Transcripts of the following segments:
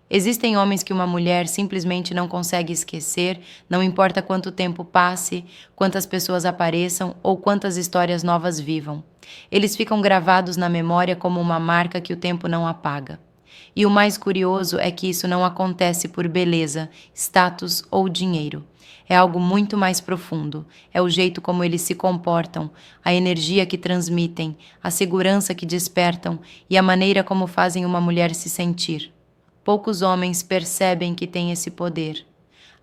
Existem homens que uma mulher simplesmente não consegue esquecer, não importa quanto tempo passe, quantas pessoas apareçam ou quantas histórias novas vivam. Eles ficam gravados na memória como uma marca que o tempo não apaga. E o mais curioso é que isso não acontece por beleza, status ou dinheiro. É algo muito mais profundo. É o jeito como eles se comportam, a energia que transmitem, a segurança que despertam e a maneira como fazem uma mulher se sentir. Poucos homens percebem que têm esse poder.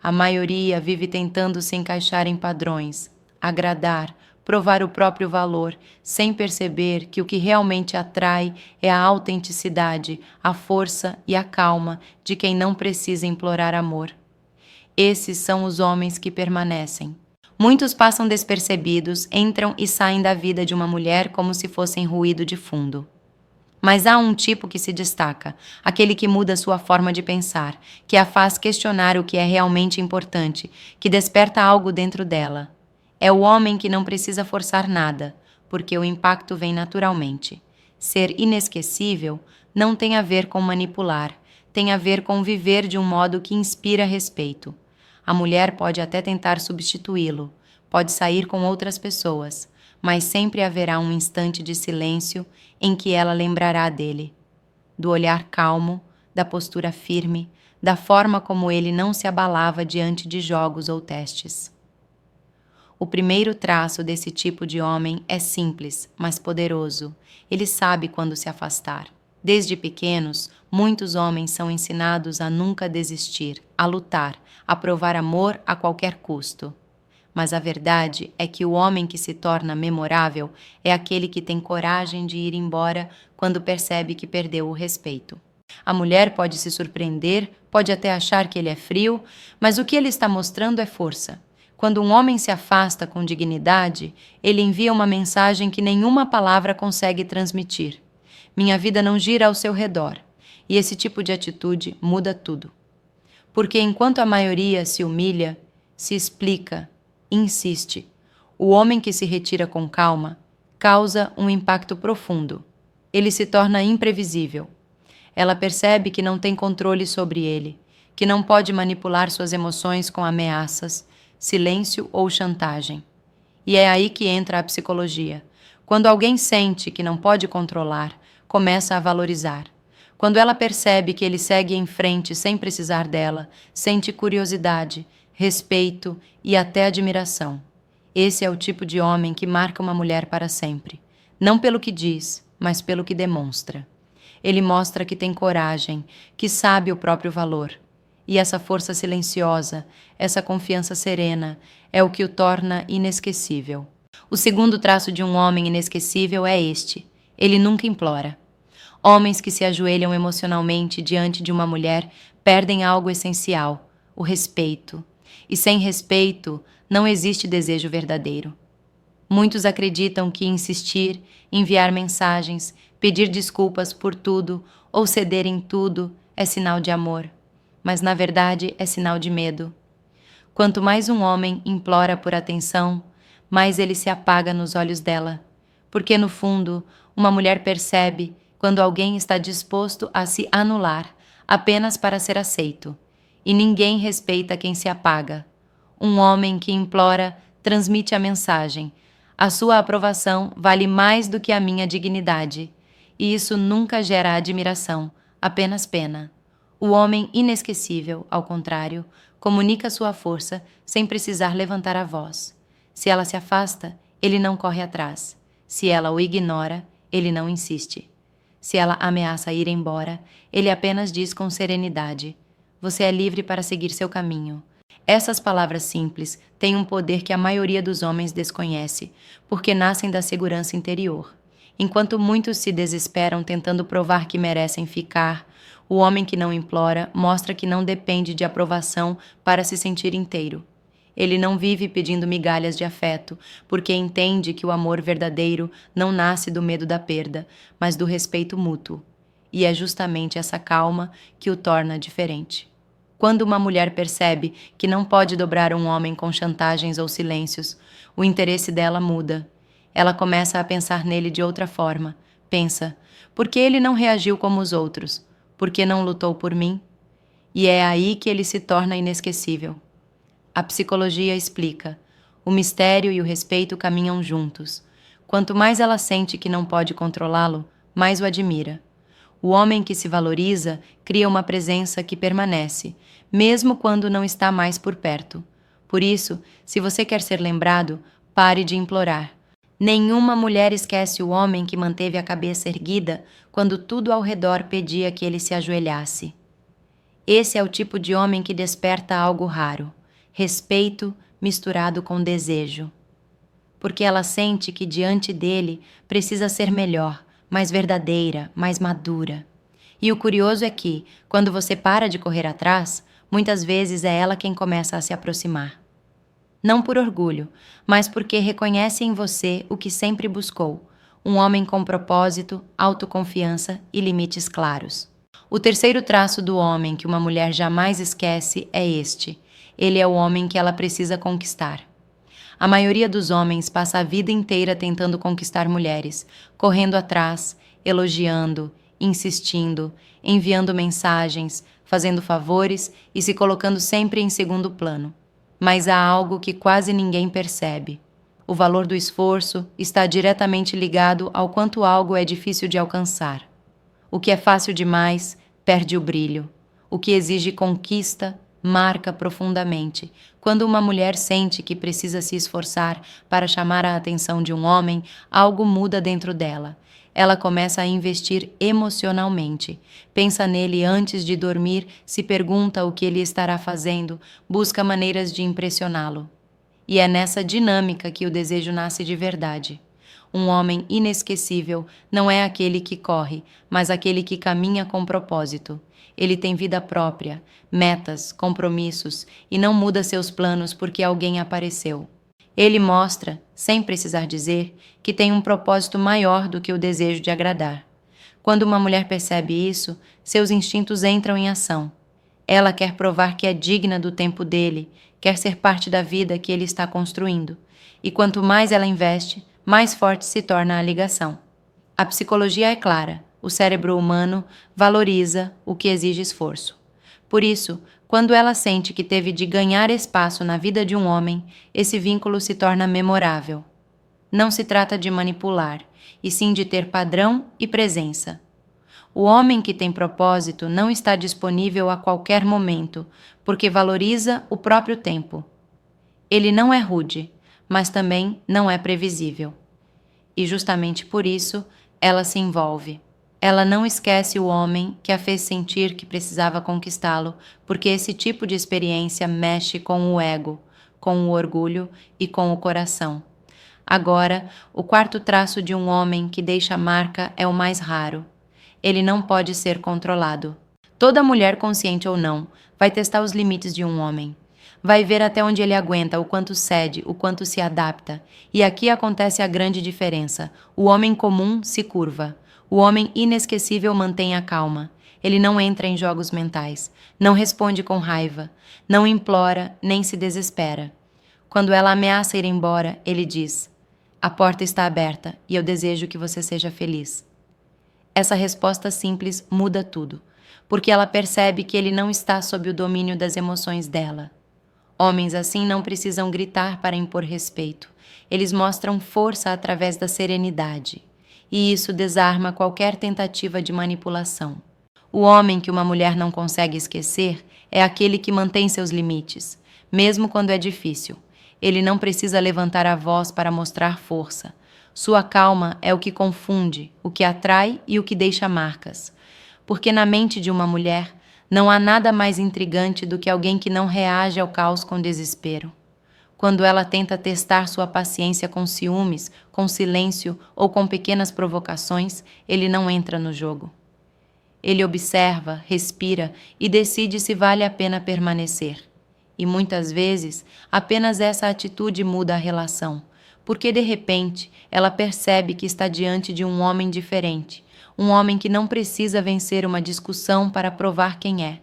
A maioria vive tentando se encaixar em padrões, agradar, provar o próprio valor, sem perceber que o que realmente atrai é a autenticidade, a força e a calma de quem não precisa implorar amor. Esses são os homens que permanecem. Muitos passam despercebidos, entram e saem da vida de uma mulher como se fossem ruído de fundo. Mas há um tipo que se destaca, aquele que muda sua forma de pensar, que a faz questionar o que é realmente importante, que desperta algo dentro dela. É o homem que não precisa forçar nada, porque o impacto vem naturalmente. Ser inesquecível não tem a ver com manipular, tem a ver com viver de um modo que inspira respeito. A mulher pode até tentar substituí-lo, pode sair com outras pessoas, mas sempre haverá um instante de silêncio em que ela lembrará dele, do olhar calmo, da postura firme, da forma como ele não se abalava diante de jogos ou testes. O primeiro traço desse tipo de homem é simples, mas poderoso. Ele sabe quando se afastar. Desde pequenos, muitos homens são ensinados a nunca desistir, a lutar, a provar amor a qualquer custo. Mas a verdade é que o homem que se torna memorável é aquele que tem coragem de ir embora quando percebe que perdeu o respeito. A mulher pode se surpreender, pode até achar que ele é frio, mas o que ele está mostrando é força. Quando um homem se afasta com dignidade, ele envia uma mensagem que nenhuma palavra consegue transmitir. Minha vida não gira ao seu redor. E esse tipo de atitude muda tudo. Porque enquanto a maioria se humilha, se explica, insiste, o homem que se retira com calma causa um impacto profundo. Ele se torna imprevisível. Ela percebe que não tem controle sobre ele, que não pode manipular suas emoções com ameaças, silêncio ou chantagem. E é aí que entra a psicologia. Quando alguém sente que não pode controlar, começa a valorizar. Quando ela percebe que ele segue em frente sem precisar dela, sente curiosidade, respeito e até admiração. Esse é o tipo de homem que marca uma mulher para sempre. Não pelo que diz, mas pelo que demonstra. Ele mostra que tem coragem, que sabe o próprio valor. E essa força silenciosa, essa confiança serena, é o que o torna inesquecível. O segundo traço de um homem inesquecível é este: ele nunca implora. Homens que se ajoelham emocionalmente diante de uma mulher perdem algo essencial, o respeito. E sem respeito, não existe desejo verdadeiro. Muitos acreditam que insistir, enviar mensagens, pedir desculpas por tudo ou ceder em tudo é sinal de amor. Mas na verdade é sinal de medo. Quanto mais um homem implora por atenção, mais ele se apaga nos olhos dela. Porque no fundo, uma mulher percebe quando alguém está disposto a se anular apenas para ser aceito. E ninguém respeita quem se apaga. Um homem que implora transmite a mensagem: a sua aprovação vale mais do que a minha dignidade. E isso nunca gera admiração, apenas pena. O homem inesquecível, ao contrário, comunica sua força sem precisar levantar a voz. Se ela se afasta, ele não corre atrás. Se ela o ignora, ele não insiste. Se ela ameaça ir embora, ele apenas diz com serenidade: você é livre para seguir seu caminho. Essas palavras simples têm um poder que a maioria dos homens desconhece, porque nascem da segurança interior. Enquanto muitos se desesperam tentando provar que merecem ficar, o homem que não implora mostra que não depende de aprovação para se sentir inteiro. Ele não vive pedindo migalhas de afeto, porque entende que o amor verdadeiro não nasce do medo da perda, mas do respeito mútuo. E é justamente essa calma que o torna diferente. Quando uma mulher percebe que não pode dobrar um homem com chantagens ou silêncios, o interesse dela muda. Ela começa a pensar nele de outra forma. Pensa: por que ele não reagiu como os outros? Por que não lutou por mim? E é aí que ele se torna inesquecível. A psicologia explica: o mistério e o respeito caminham juntos. Quanto mais ela sente que não pode controlá-lo, mais o admira. O homem que se valoriza cria uma presença que permanece, mesmo quando não está mais por perto. Por isso, se você quer ser lembrado, pare de implorar. Nenhuma mulher esquece o homem que manteve a cabeça erguida quando tudo ao redor pedia que ele se ajoelhasse. Esse é o tipo de homem que desperta algo raro: respeito misturado com desejo. Porque ela sente que diante dele precisa ser melhor, mais verdadeira, mais madura. E o curioso é que, quando você para de correr atrás, muitas vezes é ela quem começa a se aproximar. Não por orgulho, mas porque reconhece em você o que sempre buscou: um homem com propósito, autoconfiança e limites claros. O terceiro traço do homem que uma mulher jamais esquece é este: ele é o homem que ela precisa conquistar. A maioria dos homens passa a vida inteira tentando conquistar mulheres, correndo atrás, elogiando, insistindo, enviando mensagens, fazendo favores e se colocando sempre em segundo plano. Mas há algo que quase ninguém percebe. O valor do esforço está diretamente ligado ao quanto algo é difícil de alcançar. O que é fácil demais perde o brilho. O que exige conquista marca profundamente. Quando uma mulher sente que precisa se esforçar para chamar a atenção de um homem, algo muda dentro dela. Ela começa a investir emocionalmente. Pensa nele antes de dormir, se pergunta o que ele estará fazendo, busca maneiras de impressioná-lo. E é nessa dinâmica que o desejo nasce de verdade. Um homem inesquecível não é aquele que corre, mas aquele que caminha com propósito. Ele tem vida própria, metas, compromissos e não muda seus planos porque alguém apareceu. Ele mostra, sem precisar dizer, que tem um propósito maior do que o desejo de agradar. Quando uma mulher percebe isso, seus instintos entram em ação. Ela quer provar que é digna do tempo dele, quer ser parte da vida que ele está construindo. E quanto mais ela investe, mais forte se torna a ligação. A psicologia é clara: o cérebro humano valoriza o que exige esforço. Por isso, quando ela sente que teve de ganhar espaço na vida de um homem, esse vínculo se torna memorável. Não se trata de manipular, e sim de ter padrão e presença. O homem que tem propósito não está disponível a qualquer momento, porque valoriza o próprio tempo. Ele não é rude, mas também não é previsível. E justamente por isso, ela se envolve. Ela não esquece o homem que a fez sentir que precisava conquistá-lo, porque esse tipo de experiência mexe com o ego, com o orgulho e com o coração. Agora, o quarto traço de um homem que deixa marca é o mais raro. Ele não pode ser controlado. Toda mulher, consciente ou não, vai testar os limites de um homem. Vai ver até onde ele aguenta, o quanto cede, o quanto se adapta. E aqui acontece a grande diferença: o homem comum se curva. O homem inesquecível mantém a calma. Ele não entra em jogos mentais, não responde com raiva, não implora nem se desespera. Quando ela ameaça ir embora, ele diz: "A porta está aberta e eu desejo que você seja feliz." Essa resposta simples muda tudo, porque ela percebe que ele não está sob o domínio das emoções dela. Homens assim não precisam gritar para impor respeito. Eles mostram força através da serenidade. E isso desarma qualquer tentativa de manipulação. O homem que uma mulher não consegue esquecer é aquele que mantém seus limites, mesmo quando é difícil. Ele não precisa levantar a voz para mostrar força. Sua calma é o que confunde, o que atrai e o que deixa marcas. Porque na mente de uma mulher, não há nada mais intrigante do que alguém que não reage ao caos com desespero. Quando ela tenta testar sua paciência com ciúmes, com silêncio ou com pequenas provocações, ele não entra no jogo. Ele observa, respira e decide se vale a pena permanecer. E muitas vezes, apenas essa atitude muda a relação, porque de repente ela percebe que está diante de um homem diferente, um homem que não precisa vencer uma discussão para provar quem é.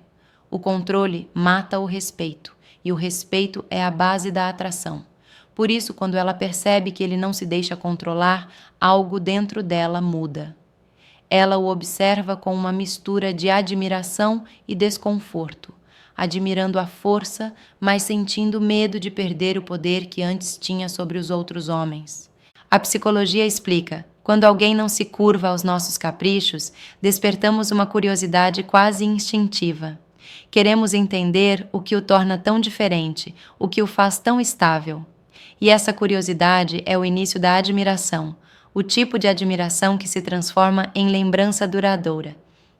O controle mata o respeito, e o respeito é a base da atração. Por isso, quando ela percebe que ele não se deixa controlar, algo dentro dela muda. Ela o observa com uma mistura de admiração e desconforto, admirando a força, mas sentindo medo de perder o poder que antes tinha sobre os outros homens. A psicologia explica: quando alguém não se curva aos nossos caprichos, despertamos uma curiosidade quase instintiva. Queremos entender o que o torna tão diferente, o que o faz tão estável. E essa curiosidade é o início da admiração, o tipo de admiração que se transforma em lembrança duradoura.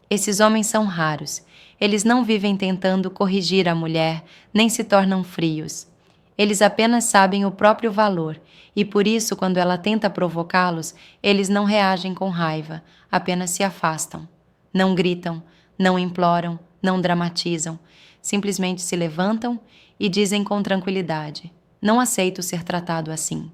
Esses homens são raros. Eles não vivem tentando corrigir a mulher, nem se tornam frios. Eles apenas sabem o próprio valor, e por isso, quando ela tenta provocá-los, eles não reagem com raiva, apenas se afastam. Não gritam, não imploram, não dramatizam. Simplesmente se levantam e dizem com tranquilidade: não aceito ser tratado assim.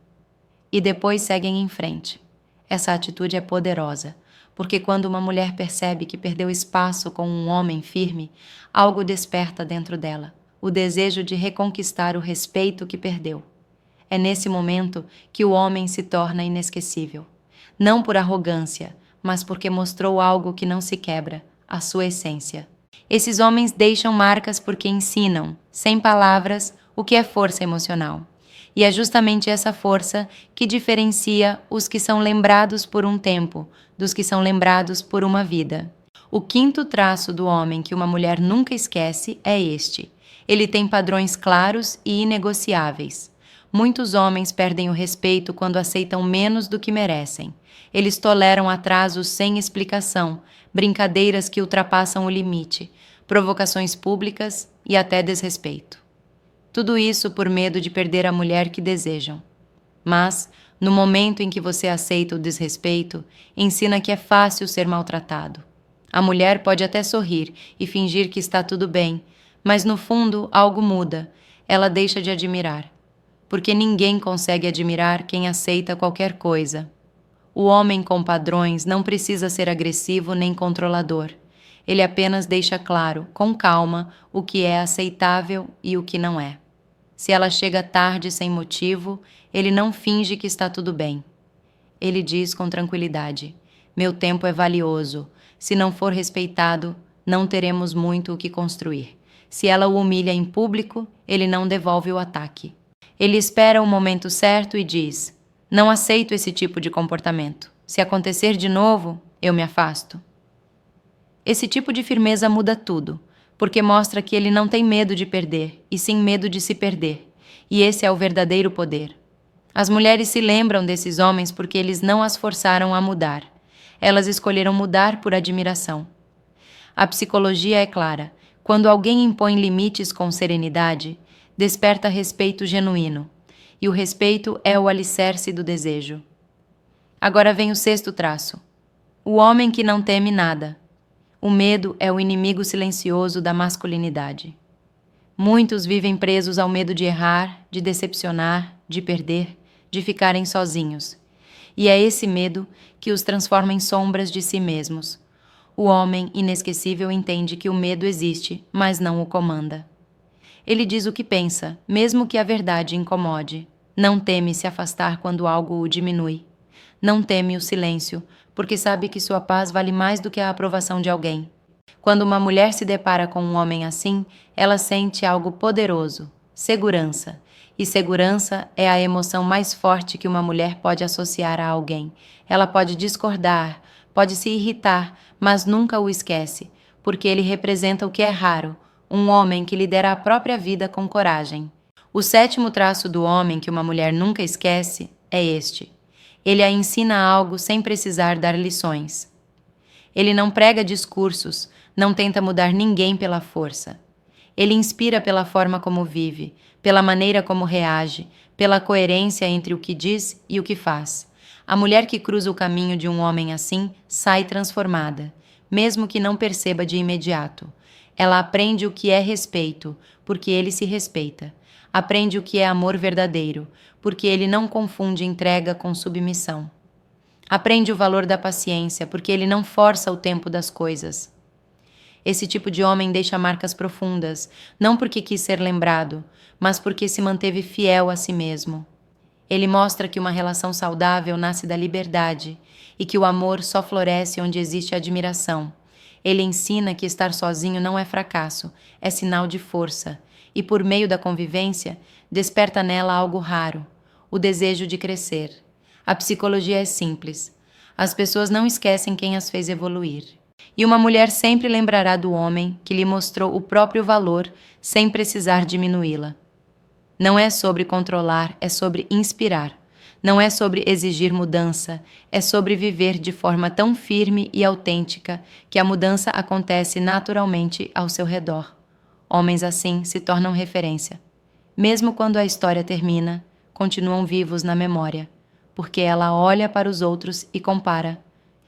E depois seguem em frente. Essa atitude é poderosa, porque quando uma mulher percebe que perdeu espaço com um homem firme, algo desperta dentro dela, o desejo de reconquistar o respeito que perdeu. É nesse momento que o homem se torna inesquecível. Não por arrogância, mas porque mostrou algo que não se quebra, a sua essência. Esses homens deixam marcas porque ensinam, sem palavras, o que é força emocional. E é justamente essa força que diferencia os que são lembrados por um tempo dos que são lembrados por uma vida. O quinto traço do homem que uma mulher nunca esquece é este. Ele tem padrões claros e inegociáveis. Muitos homens perdem o respeito quando aceitam menos do que merecem. Eles toleram atrasos sem explicação, brincadeiras que ultrapassam o limite, provocações públicas e até desrespeito. Tudo isso por medo de perder a mulher que desejam. Mas, no momento em que você aceita o desrespeito, ensina que é fácil ser maltratado. A mulher pode até sorrir e fingir que está tudo bem, mas no fundo algo muda. Ela deixa de admirar. Porque ninguém consegue admirar quem aceita qualquer coisa. O homem com padrões não precisa ser agressivo nem controlador. Ele apenas deixa claro, com calma, o que é aceitável e o que não é. Se ela chega tarde sem motivo, ele não finge que está tudo bem. Ele diz com tranquilidade: meu tempo é valioso. Se não for respeitado, não teremos muito o que construir. Se ela o humilha em público, ele não devolve o ataque. Ele espera o momento certo e diz: não aceito esse tipo de comportamento. Se acontecer de novo, eu me afasto. Esse tipo de firmeza muda tudo, porque mostra que ele não tem medo de perder, e sim medo de se perder. E esse é o verdadeiro poder. As mulheres se lembram desses homens porque eles não as forçaram a mudar. Elas escolheram mudar por admiração. A psicologia é clara. Quando alguém impõe limites com serenidade, desperta respeito genuíno. E o respeito é o alicerce do desejo. Agora vem o sexto traço. O homem que não teme nada. O medo é o inimigo silencioso da masculinidade. Muitos vivem presos ao medo de errar, de decepcionar, de perder, de ficarem sozinhos. E é esse medo que os transforma em sombras de si mesmos. O homem inesquecível entende que o medo existe, mas não o comanda. Ele diz o que pensa, mesmo que a verdade incomode. Não teme se afastar quando algo o diminui. Não teme o silêncio, porque sabe que sua paz vale mais do que a aprovação de alguém. Quando uma mulher se depara com um homem assim, ela sente algo poderoso, segurança. E segurança é a emoção mais forte que uma mulher pode associar a alguém. Ela pode discordar, pode se irritar, mas nunca o esquece, porque ele representa o que é raro, um homem que lidera a própria vida com coragem. O sétimo traço do homem que uma mulher nunca esquece é este. Ele a ensina algo sem precisar dar lições. Ele não prega discursos, não tenta mudar ninguém pela força. Ele inspira pela forma como vive, pela maneira como reage, pela coerência entre o que diz e o que faz. A mulher que cruza o caminho de um homem assim sai transformada, mesmo que não perceba de imediato. Ela aprende o que é respeito, porque ele se respeita. Aprende o que é amor verdadeiro, porque ele não confunde entrega com submissão. Aprende o valor da paciência, porque ele não força o tempo das coisas. Esse tipo de homem deixa marcas profundas, não porque quis ser lembrado, mas porque se manteve fiel a si mesmo. Ele mostra que uma relação saudável nasce da liberdade e que o amor só floresce onde existe admiração. Ele ensina que estar sozinho não é fracasso, é sinal de força, e por meio da convivência, desperta nela algo raro, o desejo de crescer. A psicologia é simples. As pessoas não esquecem quem as fez evoluir. E uma mulher sempre lembrará do homem que lhe mostrou o próprio valor sem precisar diminuí-la. Não é sobre controlar, é sobre inspirar. Não é sobre exigir mudança, é sobre viver de forma tão firme e autêntica que a mudança acontece naturalmente ao seu redor. Homens assim se tornam referência. Mesmo quando a história termina, continuam vivos na memória, porque ela olha para os outros e compara.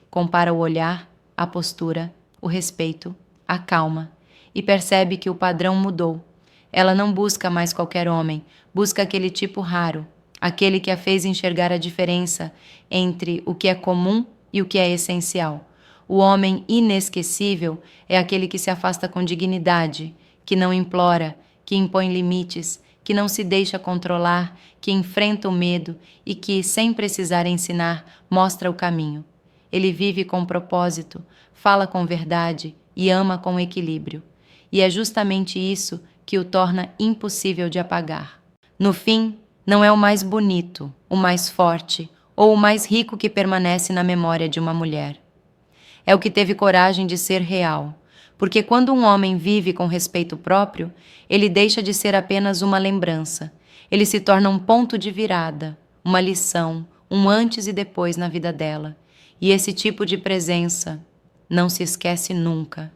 Compara o olhar, a postura, o respeito, a calma, e percebe que o padrão mudou. Ela não busca mais qualquer homem, busca aquele tipo raro, aquele que a fez enxergar a diferença entre o que é comum e o que é essencial. O homem inesquecível é aquele que se afasta com dignidade, que não implora, que impõe limites, que não se deixa controlar, que enfrenta o medo e que, sem precisar ensinar, mostra o caminho. Ele vive com propósito, fala com verdade e ama com equilíbrio. E é justamente isso que o torna impossível de apagar. No fim, não é o mais bonito, o mais forte ou o mais rico que permanece na memória de uma mulher. É o que teve coragem de ser real, porque quando um homem vive com respeito próprio, ele deixa de ser apenas uma lembrança. Ele se torna um ponto de virada, uma lição, um antes e depois na vida dela. E esse tipo de presença não se esquece nunca.